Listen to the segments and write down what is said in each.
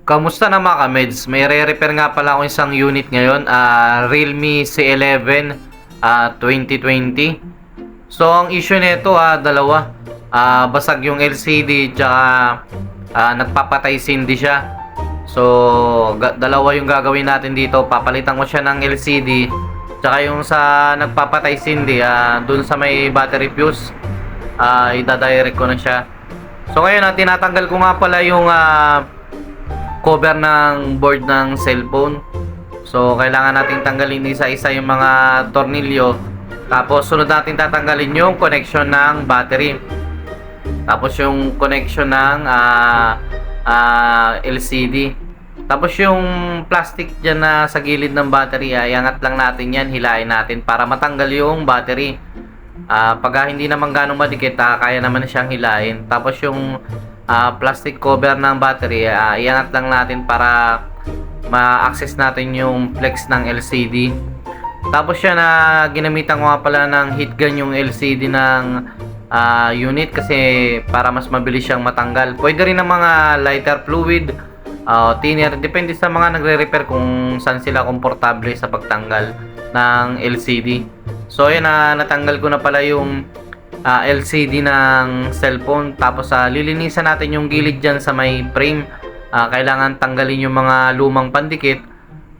Kamusta na mga kameds? May re-repair nga pala ako isang unit ngayon, Realme C11 2020. So ang issue nito dalawa. Basag yung LCD tsaka nagpapatay sindi siya. So dalawa yung gagawin natin dito. Papalitan ko siya ng LCD tsaka yung sa nagpapatay sindi dun sa may battery fuse. Ida-direct ko na siya. So ngayon tinatanggal ko nga pala yung cover ng board ng cellphone. So kailangan nating tanggalin isa-isa yung mga tornilyo. Tapos sunod natin tatanggalin yung connection ng battery. Tapos yung connection ng LCD. Tapos yung plastic dyan na sa gilid ng battery, iangat lang natin yan, hilain natin para matanggal yung battery. Pag hindi naman ganong madikit, kaya naman siyang hilain. Tapos yung plastic cover ng battery, iangat lang natin para ma-access natin yung flex ng LCD. Tapos yan ginamitan ko nga pala ng heat gun yung LCD ng unit kasi para mas mabilis siyang matanggal. Pwede rin ng mga lighter fluid, thinner, depende sa mga nagre-repair kung saan sila komportable sa pagtanggal ng LCD. So ayan, natanggal ko na pala yung LCD ng cellphone. Tapos lilinisan natin yung gilid dyan sa may frame. Kailangan tanggalin yung mga lumang pandikit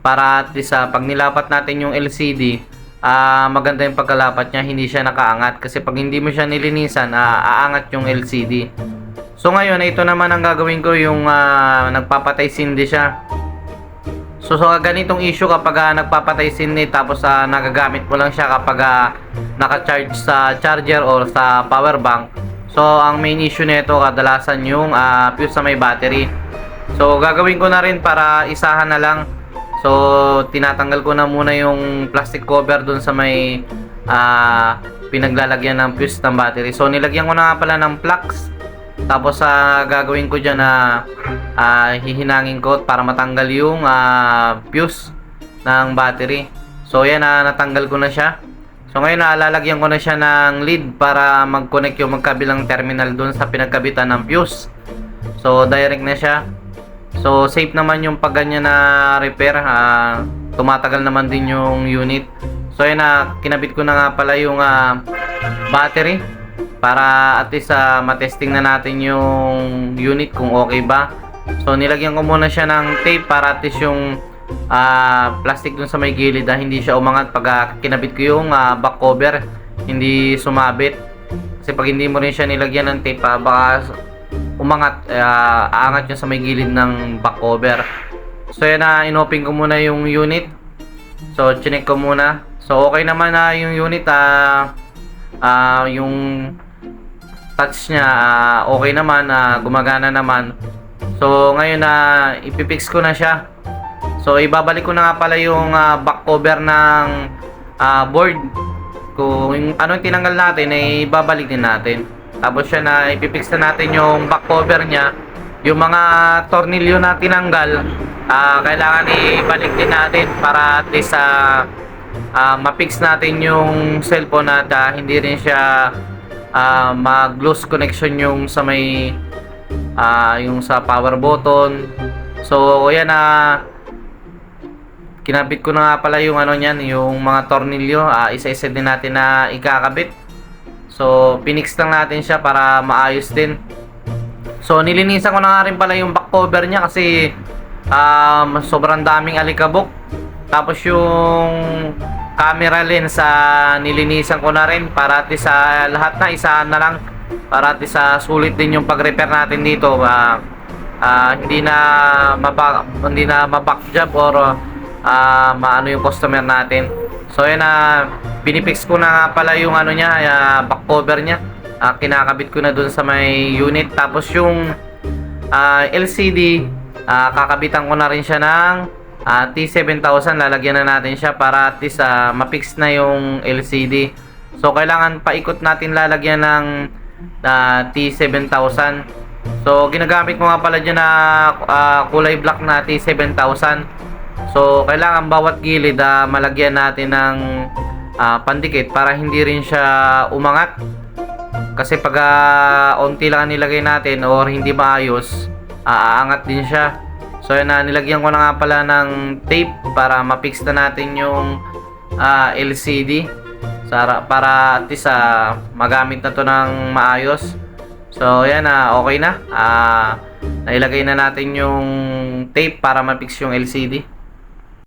para at least pag nilapat natin yung LCD, maganda yung pagkalapat niya, hindi siya nakaangat. Kasi pag hindi mo siya nilinisan, aangat yung LCD. So ngayon, ito naman ang gagawin ko, yung nagpapatay sindi siya. So ganitong issue kapag nagpapatay sindi tapos nagagamit mo lang siya kapag naka-charge sa charger or sa power bank. So ang main issue nito kadalasan yung fuse sa may battery. So gagawin ko na rin para isahan na lang. So tinatanggal ko na muna yung plastic cover dun sa may pinaglalagyan ng fuse ng battery. So nilagyan ko na nga pala ng flux. Tapos gagawin ko dyan hihinangin ko para matanggal yung fuse ng battery. So yan, natanggal ko na siya. So ngayon lalagyan ko na siya ng lead para mag-connect yung magkabilang terminal dun sa pinagkabitan ng fuse. So direct na siya. So safe naman yung pag ganyan na repair. Tumatagal naman din yung unit. So yan, kinabit ko na nga pala yung battery para at least matesting na natin yung unit kung okay ba. So nilagyan ko muna siya ng tape para at least yung plastic dun sa may gilid hindi siya umangat pag kinabit ko yung back cover, hindi sumabit. Kasi pag hindi mo rin siya nilagyan ng tape, baka umangat, aangat yun sa may gilid ng back cover. So yan, inopen ko muna yung unit. So chinek ko muna. So okay naman yung unit, yung touch niya okay naman, gumagana naman. So ngayon ipipix ko na siya. So ibabalik ko na nga pala yung back cover ng board. Kung yung anong tinanggal natin ay ibabalik din natin. Tapos siya ipipix na natin yung back cover niya. Yung mga tornilyo na tinanggal, kailangan ibalik din natin para at least ma-fix natin yung cellphone at hindi rin siya mag-lose connection yung sa may yung sa power button. So yan, kinabit ko na nga pala yung niyan, yung mga tornilyo, isa-isa din natin na ikakabit. So pinix lang natin siya para maayos din. So nilinisan ko na nga rin pala yung back cover niya kasi sobrang daming alikabok. Tapos yung camera lens, nilinisan ko na rin para at least lahat na isahan na lang para at least sulit din yung pag-repair natin dito. Hindi na ma-back job or maano yung customer natin. So yan, pinipix ko na nga pala yung niya, back cover niya. Kinakabit ko na dun sa may unit. Tapos yung LCD, kakabitan ko na rin siya ng T7000. Lalagyan na natin siya para at least ma-fix na yung LCD. So kailangan paikot natin lalagyan ng T7000. So ginagamit ko nga pala dyan na kulay black na T7000. So kailangan bawat gilid malagyan natin ng pandikit para hindi rin siya umangat. Kasi pag onti lang nilagay natin or hindi maayos, aangat din siya. So yun na, nilagyan ko na nga pala ng tape para ma-fix na natin yung LCD para at least magamit na to ng maayos. So yan okay na. Nailagay na natin yung tape para ma-fix yung LCD.